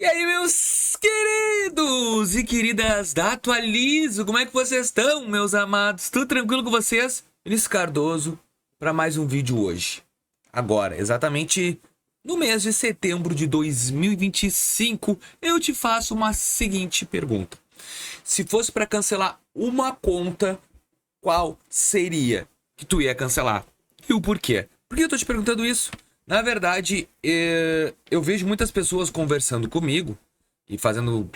E aí, meus queridos e queridas da Atualizo, como é que vocês estão, meus amados? Tudo tranquilo com vocês? Vinícius Cardoso para mais um vídeo hoje. Agora, exatamente no mês de setembro de 2025, eu te faço uma seguinte pergunta. Se fosse para cancelar uma conta, qual seria que tu ia cancelar? E o porquê? Por que eu tô te perguntando isso? Na verdade, eu vejo muitas pessoas conversando comigo e fazendo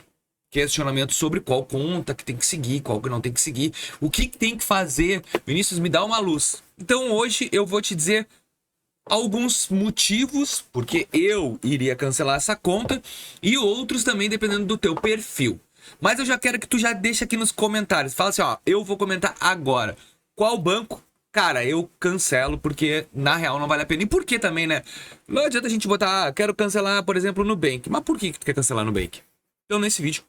questionamentos sobre qual conta que tem que seguir, qual que não tem que seguir, o que tem que fazer. Vinícius, me dá uma luz. Então hoje eu vou te dizer alguns motivos porque eu iria cancelar essa conta e outros também dependendo do teu perfil. Mas eu já quero que tu já deixe aqui nos comentários. Fala assim, ó, eu vou comentar agora. Qual banco? Cara, eu cancelo porque na real não vale a pena. E por que também, né? Não adianta a gente botar, quero cancelar, por exemplo, no Nubank. Mas por que tu quer cancelar no Nubank? Então, nesse vídeo,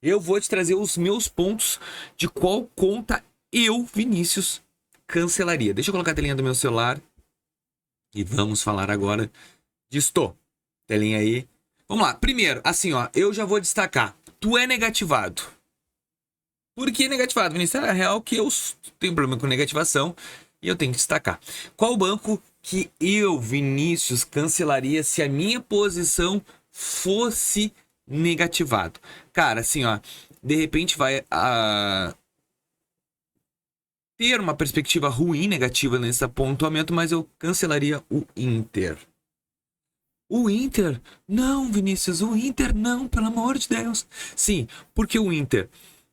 eu vou te trazer os meus pontos de qual conta eu, Vinícius, cancelaria. Deixa eu colocar a telinha do meu celular e vamos falar agora disto. Telinha aí. Vamos lá. Primeiro, assim, ó, eu já vou destacar. Tu é negativado. Por que negativado, Vinícius? É real que eu tenho problema com negativação e eu tenho que destacar. Qual banco que eu, Vinícius, cancelaria se a minha posição fosse negativado? Cara, assim, ó, de repente vai ter uma perspectiva ruim, negativa nesse pontuamento, mas eu cancelaria o Inter. O Inter? Não, Vinícius, o Inter não, pelo amor de Deus. Sim, porque o Inter?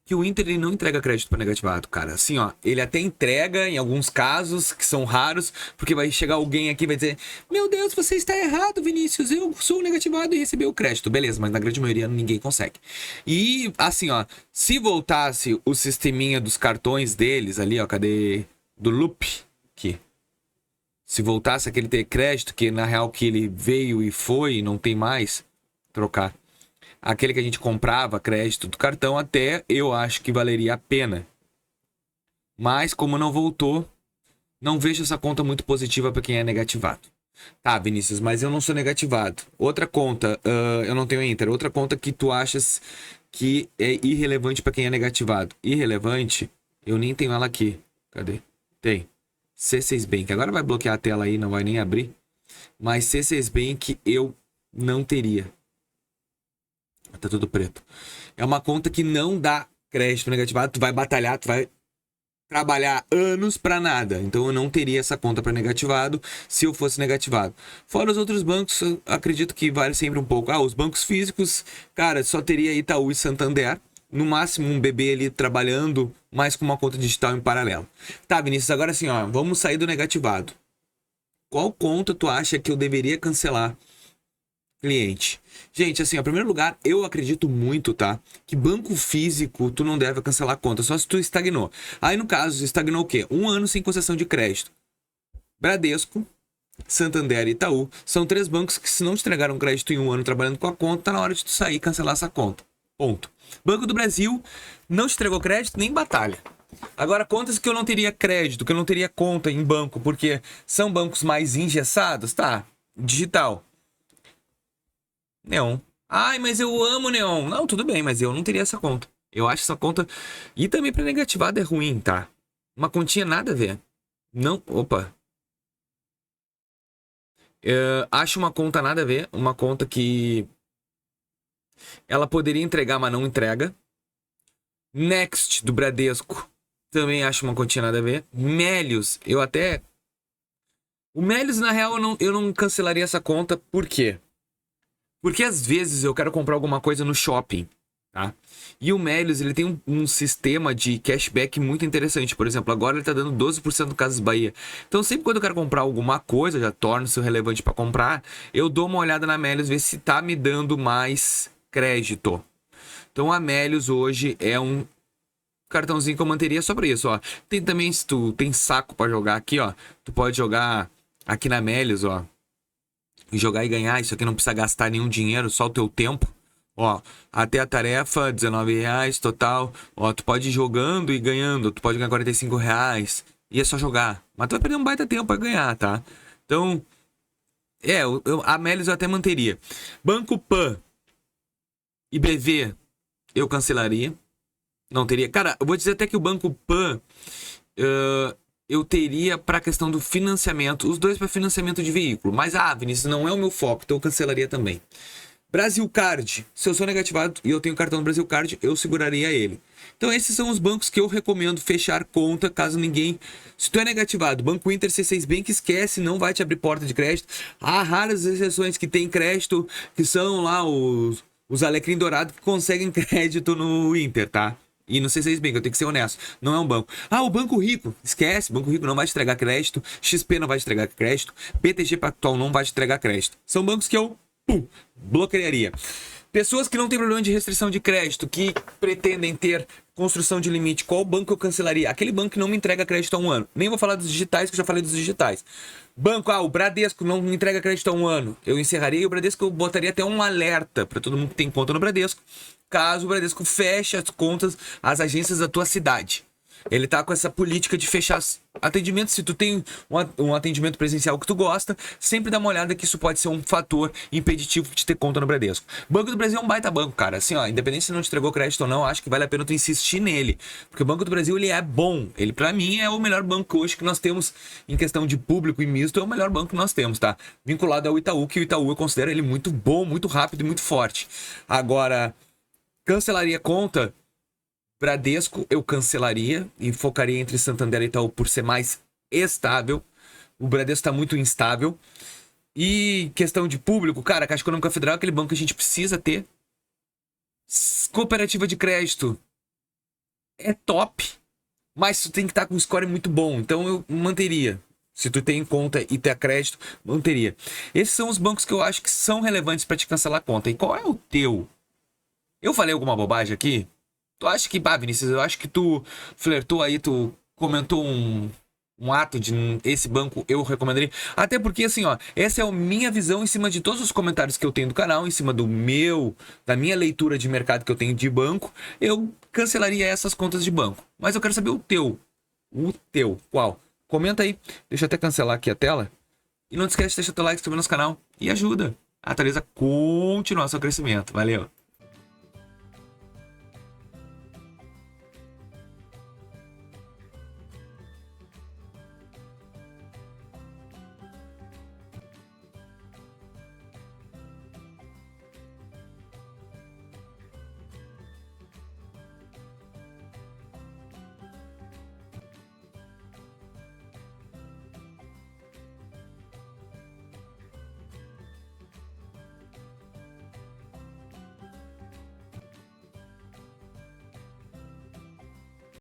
Que o Inter ele não entrega crédito para negativado, cara. Assim, ó, ele até entrega em alguns casos que são raros, porque vai chegar alguém aqui e vai dizer: Meu Deus, você está errado, Vinícius, eu sou negativado e recebi o crédito. Beleza, mas na grande maioria ninguém consegue. E, assim, ó, se voltasse o sisteminha dos cartões deles ali, ó, cadê? Do Loop, aqui. Se voltasse aquele ter crédito, que na real que ele veio e foi e não tem mais, trocar. Aquele que a gente comprava crédito do cartão, até eu acho que valeria a pena. Mas como não voltou, não vejo essa conta muito positiva para quem é negativado. Tá, Vinícius, mas eu não sou negativado. Outra conta, eu não tenho Inter. Outra conta que tu achas que é irrelevante para quem é negativado. Irrelevante, eu nem tenho ela aqui. Cadê? Tem. C6 Bank. Agora vai bloquear a tela aí, não vai nem abrir. Mas C6 Bank eu não teria. Tá tudo preto. É uma conta que não dá crédito negativado. Tu vai batalhar, tu vai trabalhar anos pra nada. Então eu não teria essa conta pra negativado se eu fosse negativado. Fora os outros bancos, eu acredito que vale sempre um pouco. Os bancos físicos, cara, só teria Itaú e Santander. No máximo um bebê ali trabalhando, mas com uma conta digital em paralelo. Tá, Vinícius, agora sim, ó, vamos sair do negativado. Qual conta tu acha que eu deveria cancelar? Cliente. Gente, assim, em primeiro lugar, eu acredito muito, tá? Que banco físico tu não deve cancelar a conta, só se tu estagnou. Aí, no caso, estagnou o quê? 1 ano sem concessão de crédito. Bradesco, Santander e Itaú são 3 bancos que, se não te entregaram crédito em 1 ano trabalhando com a conta, tá na hora de tu sair e cancelar essa conta. Ponto. Banco do Brasil não te entregou crédito, nem batalha. Agora, contas que eu não teria crédito, que eu não teria conta em banco, porque são bancos mais engessados, tá? Digital. Neon. Ai, mas eu amo Neon. Não, tudo bem, mas eu não teria essa conta. Eu acho essa conta. E também pra negativada é ruim, tá? Uma continha nada a ver. Não. Opa. Acho uma conta nada a ver. Uma conta que. Ela poderia entregar, mas não entrega. Next do Bradesco. Também acho uma continha nada a ver. Melios, eu até. O Melios, na real, eu não cancelaria essa conta. Por quê? Porque às vezes eu quero comprar alguma coisa no shopping, tá? E o Melios, ele tem um sistema de cashback muito interessante. Por exemplo, agora ele tá dando 12% do Casas Bahia. Então sempre quando eu quero comprar alguma coisa, já torna-se relevante para comprar, eu dou uma olhada na Melios, ver se tá me dando mais crédito. Então a Melios hoje é um cartãozinho que eu manteria só pra isso, ó. Tem também, se tu tem saco para jogar aqui, ó, tu pode jogar aqui na Melios, ó. Jogar e ganhar, isso aqui não precisa gastar nenhum dinheiro, só o teu tempo. Ó, até a tarefa, R$19 total. Ó, tu pode ir jogando e ganhando. Tu pode ganhar R$45 e é só jogar. Mas tu vai perder um baita tempo pra ganhar, tá? Então, a Melios eu até manteria. Banco Pan. IBV, eu cancelaria. Não teria. Cara, eu vou dizer até que o Banco Pan, eu teria para a questão do financiamento. Os dois para financiamento de veículo. Mas, Vinícius, não é o meu foco, então eu cancelaria também. Brasil Card, se eu sou negativado e eu tenho cartão do Brasil Card, eu seguraria ele. Então esses são os bancos que eu recomendo fechar conta, caso ninguém... Se tu é negativado, Banco Inter, C6 Bank, esquece, não vai te abrir porta de crédito. Há raras exceções que tem crédito, que são lá os alecrim dourado que conseguem crédito no Inter, tá? E no C6 Bank, eu tenho que ser honesto, não é um banco. O Banco Rico, esquece, Banco Rico não vai te entregar crédito, XP não vai te entregar crédito, BTG Pactual não vai te entregar crédito. São bancos que eu bloquearia. Pessoas que não têm problema de restrição de crédito, que pretendem ter construção de limite, qual banco eu cancelaria? Aquele banco que não me entrega crédito há um ano. Nem vou falar dos digitais, que eu já falei dos digitais. Banco, o Bradesco não me entrega crédito há um ano. Eu encerraria e o Bradesco eu botaria até um alerta para todo mundo que tem conta no Bradesco, caso o Bradesco feche as contas, as agências da tua cidade. Ele tá com essa política de fechar atendimentos. Se tu tem um atendimento presencial que tu gosta, sempre dá uma olhada que isso pode ser um fator impeditivo de ter conta no Bradesco. Banco do Brasil é um baita banco, cara. Assim, independente se não te entregou crédito ou não, acho que vale a pena tu insistir nele. Porque o Banco do Brasil, ele é bom. Ele, pra mim, é o melhor banco hoje que nós temos em questão de público e misto. É o melhor banco que nós temos, tá? Vinculado ao Itaú, que o Itaú eu considero ele muito bom, muito rápido e muito forte. Agora, cancelaria conta... Bradesco eu cancelaria e focaria entre Santander e Itaú por ser mais estável. O Bradesco está muito instável. E questão de público, cara, a Caixa Econômica Federal é aquele banco que a gente precisa ter. Cooperativa de crédito é top, mas tu tem que estar com um score muito bom. Então eu manteria. Se tu tem conta e ter crédito, manteria. Esses são os bancos que eu acho que são relevantes para te cancelar a conta. E qual é o teu? Eu falei alguma bobagem aqui? Tu acha que, Vinícius, eu acho que tu flertou aí, tu comentou um ato de esse banco eu recomendaria. Até porque, assim, essa é a minha visão em cima de todos os comentários que eu tenho do canal, em cima da minha leitura de mercado que eu tenho de banco, eu cancelaria essas contas de banco. Mas eu quero saber o teu. O teu, qual? Comenta aí. Deixa eu até cancelar aqui a tela. E não te esquece de deixar teu like, se inscrever no nosso canal e ajuda a Thalisa a continuar seu crescimento. Valeu!